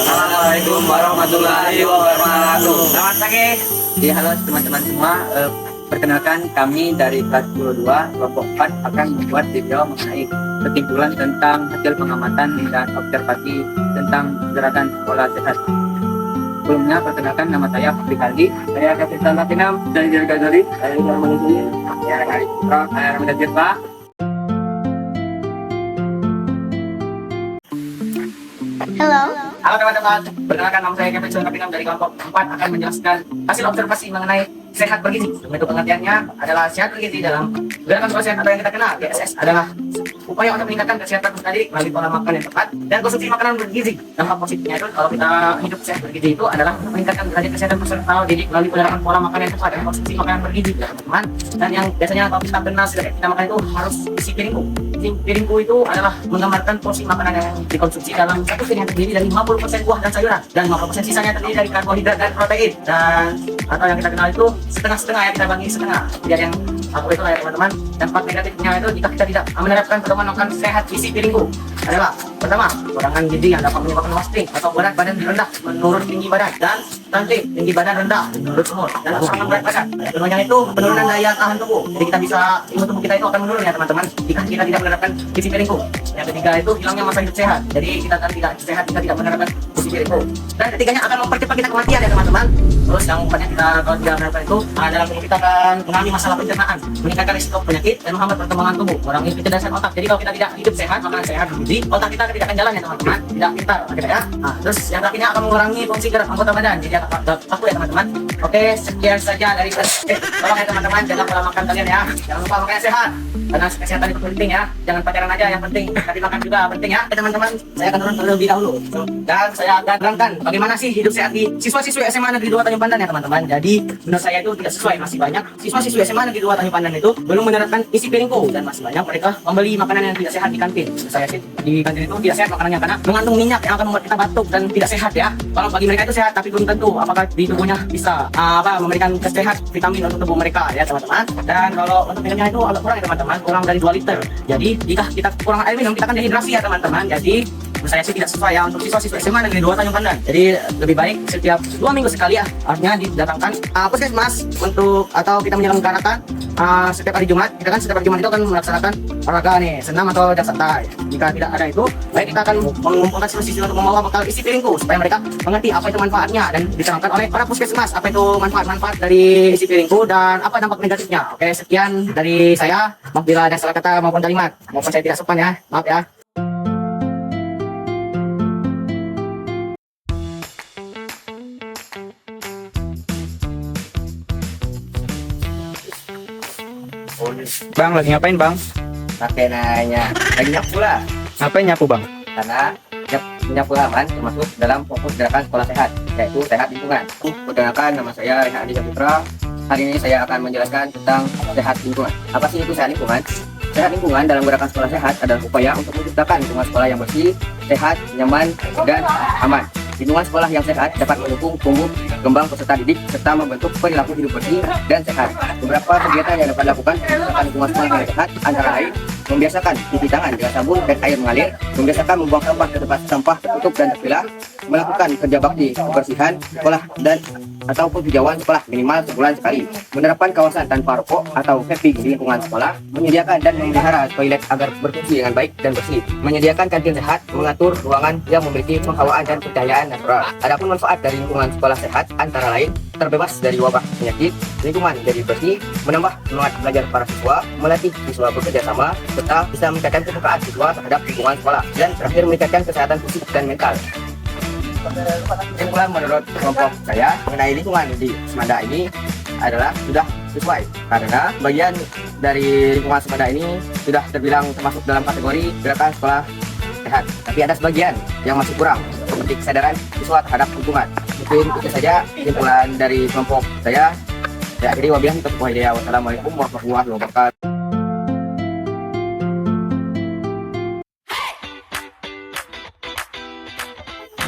Assalamualaikum warahmatullahi wabarakatuh. Selamat pagi. Ya, halo teman-teman semua. Perkenalkan kami dari kelas 22 kelompok 4 akan membuat video mengenai kesimpulan tentang hasil pengamatan dan observasi tentang gerakan sekolah sehat. Sebelumnya perkenalkan, nama saya Fikri Kaldi. Saya Kapten Latinam dari Ghazali. Saya Darmawan Suyin. Saya Hari Putra. Saya Ramadan Tirta. Halo teman-teman, perkenalkan nama saya Kapten Latinam dari kelompok 4 akan menjelaskan hasil observasi mengenai sehat bergizi. Bentuk pengertiannya adalah sehat bergizi dalam gerakan sekolah sehat atau yang kita kenal GSS adalah upaya untuk meningkatkan kesehatan peserta didik melalui pola makan yang tepat dan konsumsi makanan bergizi. Dampak positifnya itu kalau kita hidup sehat bergizi itu adalah meningkatkan derajat kesehatan peserta didik melalui penerapan pola makan yang tepat dan konsumsi makanan bergizi, teman-teman. Dan yang biasanya kalau kita kenal setiap kita makan itu harus isi piringku. Isi piringku itu adalah menggambarkan porsi makanan yang dikonsumsi dalam satu piring yang terdiri dari 50% buah dan sayuran dan 50% sisanya terdiri dari karbohidrat dan protein. Dan atau yang kita kenal itu setengah-setengah, ya, kita bagi setengah biar yang aku itu lah ya teman-teman. Dampak negatifnya itu jika kita tidak menerapkan pedoman makan sehat isi piringku adalah pertama, kekurangan gizi yang dapat menyebabkan wasting atau berat badan rendah menurun tinggi badan, dan stunting tinggi badan rendah menurut umur, dan kekurangan berat badan. Keduanya itu penurunan daya tahan tubuh, jadi kita bisa imun tubuh kita itu akan menurun ya teman-teman jika kita tidak menerapkan isi piringku. Yang ketiga itu hilangnya masa hidup sehat, jadi kita akan tidak sehat jika tidak menerapkan isi piringku. Dan ketiganya akan mempercepat kita kematian ya teman-teman. Terus yang keempatnya kita kalau tidak menerapkan itu adalah kita akan mengalami masalah pencernaan, meningkatkan risiko penyakit dan menghambat perkembangan tubuh, mengurangi kecerdasan otak. Jadi kalau kita tidak hidup sehat, makanan sehat, bergizi, otak kita tidak akan jalan ya teman-teman, tidak pintar kita ya. Nah, terus yang terakhirnya akan mengurangi fungsi gerak anggota badan, jadi aku ya teman-teman. Oke, sekian saja dari tolong ya teman-teman, jaga pola makan kalian ya, jangan lupa makan sehat karena kesehatan itu penting ya, jangan pacaran aja yang penting, tapi makan juga penting ya. Oke teman-teman, saya akan turun terlebih dahulu dan saya akan terangkan bagaimana sih hidup sehat di siswa-siswi SMA Negeri 2 Tanjung Pandan ya teman-teman. Jadi menurut saya itu tidak sesuai, masih banyak siswa-siswi SMA Negeri 2 Tanjung Pandan itu belum menerapkan isi piringku, dan masih banyak mereka membeli makanan yang tidak sehat di kantin. Menurut saya sih di kantin itu tidak sehat makanannya karena mengandung minyak yang akan membuat kita batuk dan tidak sehat ya. Kalau bagi mereka itu sehat, tapi belum tentu apakah di tubuhnya bisa memberikan kesehat vitamin untuk tubuh mereka ya teman-teman. Dan kalau untuk minumnya itu agak kurang ya teman-teman, kurang dari 2 liter. Jadi jika kita kurang air minum, kita akan dehidrasi ya teman-teman. Jadi menurut saya sih tidak sesuai ya untuk siswa-siswa SMA Negeri 2 Tanjung Pandan. Jadi lebih baik setiap 2 minggu sekali ya, artinya didatangkan puskesmas untuk atau kita menyelenggarakan setiap hari Jumat. Kita kan setiap hari Jumat itu akan melaksanakan olahraga nih, senam atau jak santai. Jika tidak ada itu, baik kita akan mengumpulkan siswa-siswa untuk membawa bekal isi piringku supaya mereka mengerti apa itu manfaatnya dan diterangkan oleh para puskesmas apa itu manfaat-manfaat dari isi piringku dan apa dampak negatifnya. Oke, sekian dari saya. Maaf bila ada salah kata maupun kalimat, maupun saya tidak sopan ya, maaf ya. Bang, lagi ngapain bang? Pakai nanya, lagi nyapu lah. Ngapain nyapu bang? Karena menyapu halaman termasuk dalam fokus gerakan sekolah sehat, yaitu sehat lingkungan. Perkenalkan, nama saya Rehan Adi Putra. Hari ini saya akan menjelaskan tentang sehat lingkungan. Apa sih itu sehat lingkungan? Sehat lingkungan dalam gerakan sekolah sehat adalah upaya untuk menciptakan lingkungan sekolah yang bersih, sehat, nyaman, dan aman. Lingkungan sekolah yang sehat dapat mendukung tumbuh kembang peserta didik serta membentuk perilaku hidup bersih dan sehat. Beberapa kegiatan yang dapat dilakukan untuk menciptakan lingkungan sekolah yang sehat antara lain membiasakan cuci tangan dengan sabun dan air mengalir, membiasakan membuang sampah ke tempat sampah tertutup dan terpilah, melakukan kerja bakti kebersihan sekolah dan ataupun hijauan sekolah minimal sebulan sekali, menerapkan kawasan tanpa rokok atau vaping di lingkungan sekolah, menyediakan dan memelihara toilet agar berfungsi dengan baik dan bersih, menyediakan kantin sehat, mengatur ruangan yang memiliki penghawaan dan pencahayaan natural. Adapun manfaat dari lingkungan sekolah sehat antara lain terbebas dari wabah penyakit, lingkungan jadi bersih, menambah semangat belajar para siswa, melatih siswa bekerja sama, serta bisa meningkatkan kepekaan siswa terhadap lingkungan sekolah, dan terakhir meningkatkan kesehatan fisik dan mental. Kesimpulan menurut kelompok saya mengenai lingkungan di Semanda ini adalah sudah sesuai karena bagian dari lingkungan Semanda ini sudah terbilang termasuk dalam kategori gerakan sekolah sehat. Tapi ada sebagian yang masih kurang seperti kesadaran siswa terhadap lingkungan. Mungkin itu saja kesimpulan dari kelompok saya. Saya akhiri wabillahi taufiq wal hidayah. Wassalamualaikum warahmatullahi wabarakatuh.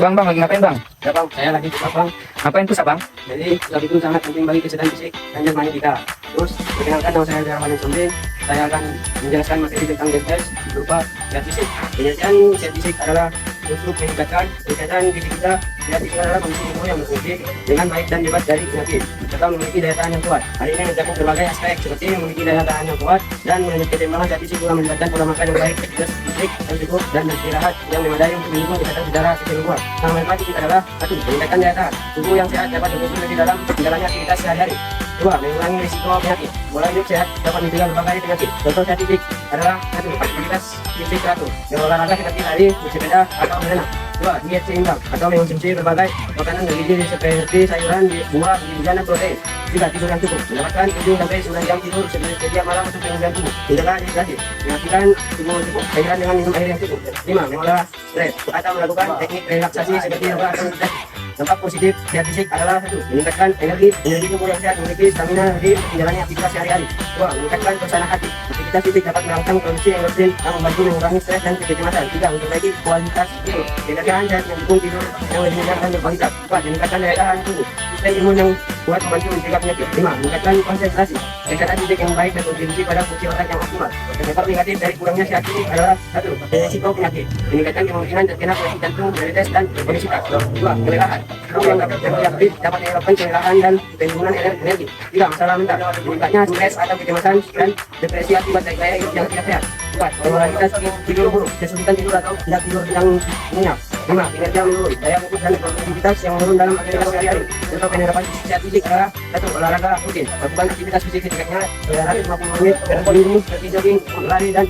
Bang, lagi ngapain bang? Ya bang, saya lagi bang. Ngapain tuh bang? Jadi lagi itu sangat penting bagi kesehatan fisik dan jasmani kita. Terus perkenalkan, nama saya Darmawan Suyin. Saya akan menjelaskan materi tentang GSS berupa sehat fisik. Penjelasan sehat fisik adalah untuk meningkatkan kesehatan diri kita dan kita adalah kondisi tubuh yang berfungsi dengan baik dan bebas dari penyakit serta memiliki daya tahan yang kuat. Hal ini mencakup berbagai aspek seperti memiliki daya tahan yang kuat dan memiliki keseimbangan zat gizi juga melibatkan pola makan yang baik, aktivitas fisik yang cukup dan istirahat yang memadai untuk mendukung kesehatan secara keseluruhan. Yang manfaat adalah satu, meningkatkan daya tahan. Tubuh yang sehat dapat berfungsi lebih dalam menjalani aktivitas sehari-hari. Dua, mengurangi risiko penyakit. Pola hidup sehat dapat mencegah berbagai penyakit. Contoh sehat fisik adalah satu, aktivitas fisik teratur, berolahraga seperti lari, bersepeda atau berenang. Dua, diet seimbang atau mengonsumsi berbagai makanan bergizi seperti sayuran, buah, gizi dan protein. Tiga, tidur yang cukup. Mendapatkan 7 sampai 9 jam tidur setiap malam untuk pemulihan tubuh. Menjaga dehidrasi, memastikan tubuh cukup cairan dengan minum air yang cukup. Lima, mengolah stres atau melakukan teknik relaksasi seperti yoga atau meditasi. Dampak positif sehat fisik adalah satu, meningkatkan energi tubuh yang sehat, memiliki stamina lebih untuk menjalani aktivitas sehari-hari. Dua, meningkatkan suasana hati. Aktivitas fisik dapat merangsang produksi endorfin yang membantu mengurangi stres dan kecemasan. Tiga, memperbaiki kualitas tidur. Menjaga sehat yang dukung tidur yang lebih nyenyak dan berkualitas. Empat, meningkatkan daya tahan tubuh. Sistem imun yang kuat membantu mencegah penyakit. Lima, meningkatkan konsentrasi. Kesehatan fisik yang baik dan kontribusi pada fungsi otak yang optimal. Dampak negatif dari kurangnya sehat fisik adalah satu, risiko penyakit. Meningkatkan kemungkinan terkena penyakit jantung, diabetes dan obesitas. Dua, kelelahan. Tubuh yang dapat menyebabkan kelelahan dan penurunan energi. Tiga, masalah mental. Meningkatnya stres atau kecemasan dan depresi akibat gaya hidup yang tidak sehat. Empat, kualitas tidur buruk, kesulitan tidur atau tidak tidur yang nyenyak. Lima, kinerja menurun, daya fokus dan produktivitas yang menurun dalam aktivitas sehari-hari. Untuk penerapan sehat fisik adalah satu, olahraga rutin. Lakukan aktivitas fisik setidaknya 50 menit per minggu seperti jogging, lari dan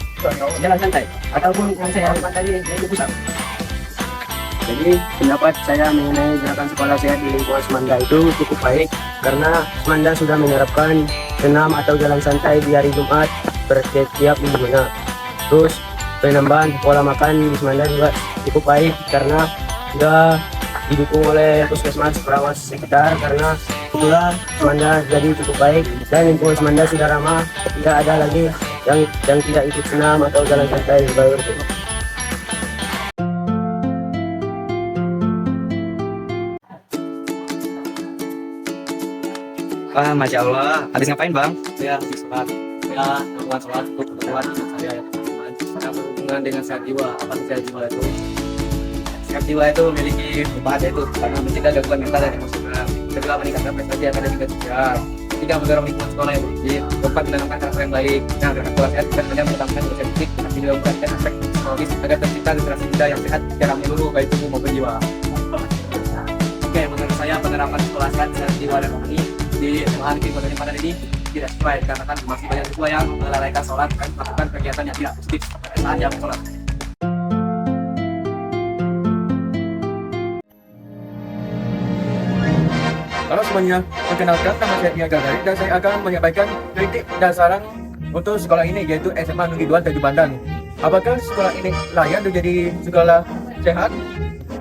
jalan santai. Ataupun yang saya lakukan tadi yaitu pusat. Jadi pendapat saya mengenai gerakan sekolah sehat di lingkungan Semanda itu cukup baik karena Semanda sudah menerapkan senam atau jalan santai di hari Jumat setiap minggunya. Terus penambahan pola makan di Semanda juga cukup baik karena sudah didukung oleh puskesmas perawat sekitar karena itulah Semanda jadi cukup baik dan lingkungan Semanda sudah ramah, tidak ada lagi yang tidak ikut senam atau jalan santai seperti itu. Wah, Masya Allah. Habis ngapain bang? Saya habis sholat, saya melakukan sholat untuk keperluan hidup saya ya teman-teman. Karena berhubungan dengan sehat jiwa. Apa sih sehat jiwa itu? Sehat jiwa itu memiliki manfaat yaitu karena mencegah gangguan mental dan emosional, kedua meningkatkan prestasi akademik dan sosial, tiga mendorong lingkungan sekolah yang bersih, keempat menanamkan karakter yang baik. Nah, gerakan sekolah sehat bukan hanya menutamakan dosen fisik, tapi juga memperhatikan aspek psikologis agar tercipta generasi muda yang sehat secara menyeluruh baik tubuh maupun jiwa. Oke, menurut saya penerapan sekolah sehat jiwa dan rohani di lahan kehidupan pada ini tidak sesuai karena kan masih banyak siswa yang melalaikan sholat dan melakukan kegiatan yang tidak positif pada saat jam sholat. Halo semuanya, perkenalkan nama saya Nia Gagari dan saya akan menyampaikan kritik dan saran untuk sekolah ini yaitu SMA Negeri 2 Tanjung Pandan. Apakah sekolah ini layak menjadi sekolah sehat?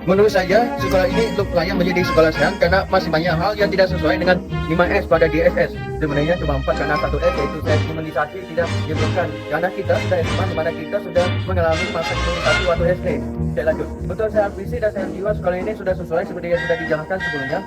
Menurut saya, sekolah ini untuk layak menjadi sekolah sehat karena masih banyak hal yang tidak sesuai dengan 5S pada DSS. Sebenarnya cuma 4 karena 1S yaitu tes imunisasi tidak diberikan. Karena kita sudah SMA di mana kita sudah mengalami masa imunisasi waktu SD. Saya lanjut. Untuk sehat fisik dan sehat jiwa, sekolah ini sudah sesuai seperti yang sudah dijalankan sebelumnya.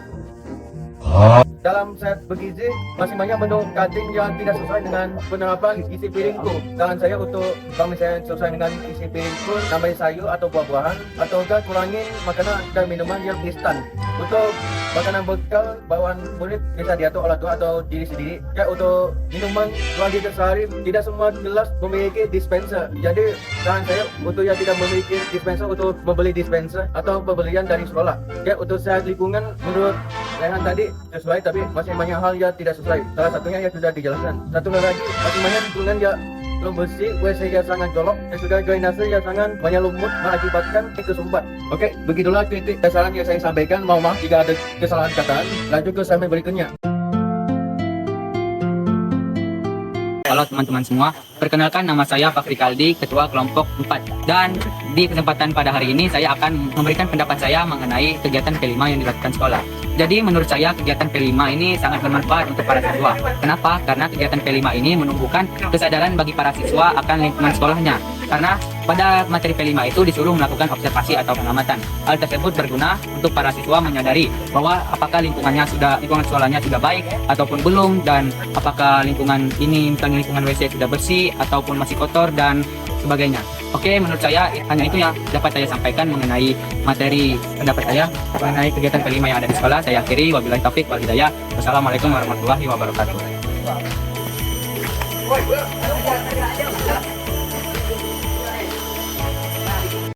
Dalam set bergizi masih banyak menu kantin yang tidak sesuai dengan penerapan isi piringku. Saran saya untuk kalau misalnya sesuai dengan isi piringku, tambahin sayur atau buah-buahan atau enggak kurangin makanan dan minuman yang instan. Untuk makanan bekal bawaan murid bisa diatur oleh tua atau diri sendiri. Ya, untuk minuman 2 liter sehari tidak semua gelas memiliki dispenser. Jadi saran saya untuk yang tidak memiliki dispenser untuk membeli dispenser atau pembelian dari sekolah. Ya, untuk sehat lingkungan menurut Rehan tadi sesuai tapi masih banyak hal yang tidak sesuai. Salah satunya yang sudah dijelaskan. Satu lagi masih banyak lingkungan yang belum bersih, WC yang sangat colok, dan sudah drainase yang sangat banyak lumut mengakibatkan kesumbat. Oke, begitulah kritik dan saran yang saya sampaikan. Mohon maaf jika ada kesalahan kataan. Lanjut ke segmen berikutnya. Halo teman-teman semua, perkenalkan nama saya Pak Rikaldi, Ketua Kelompok 4. Dan di kesempatan pada hari ini saya akan memberikan pendapat saya mengenai kegiatan P5 yang dilakukan sekolah. Jadi menurut saya kegiatan P5 ini sangat bermanfaat untuk para siswa. Kenapa? Karena kegiatan P5 ini menumbuhkan kesadaran bagi para siswa akan lingkungan sekolahnya. Karena pada materi P5 itu disuruh melakukan observasi atau pengamatan. Hal tersebut berguna untuk para siswa menyadari bahwa apakah lingkungan sekolahnya sudah baik ataupun belum, dan apakah lingkungan ini, misalnya lingkungan WC sudah bersih ataupun masih kotor dan sebagainya. Oke, menurut saya hanya itu yang dapat saya sampaikan mengenai materi pendapat saya mengenai kegiatan P5 yang ada di sekolah. Saya akhiri, wabillahi taufik wal hidayah. Wassalamualaikum warahmatullahi wabarakatuh.